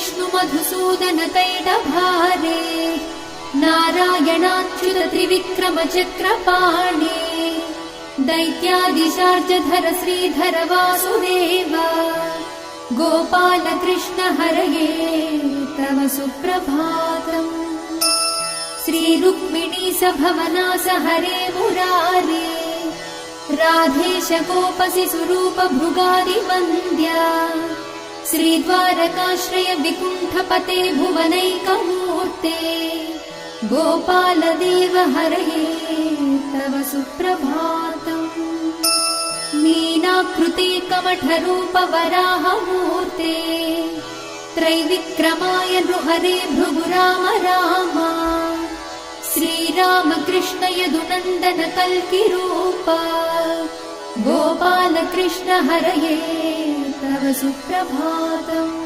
विष्णु मधुसूदन कैटभारे नारायणाच्युत त्रिविक्रम चक्रपाणे दैत्यादिशार्जधर श्रीधर वासुदेव गोपाल कृष्ण हरये तव सुप्रभातम्। श्री रुक्मिणी सभवनास हरे मुरारे राधेश गोपसि स्वरूप भृगादिवन्द्या श्रीद्वारकाश्रय विकुण्ठपते भुवनैकमूर्ते गोपाल देव हरये तव सुप्रभातम्। मीनाकृते कमठरूप वराहमूर्ते त्रैविक्रमाय नृहरे भृगु राम राम श्रीराम कृष्ण यदुनन्दन कल्किरूप गोपाल कृष्ण हरये तव सुप्रभातम्।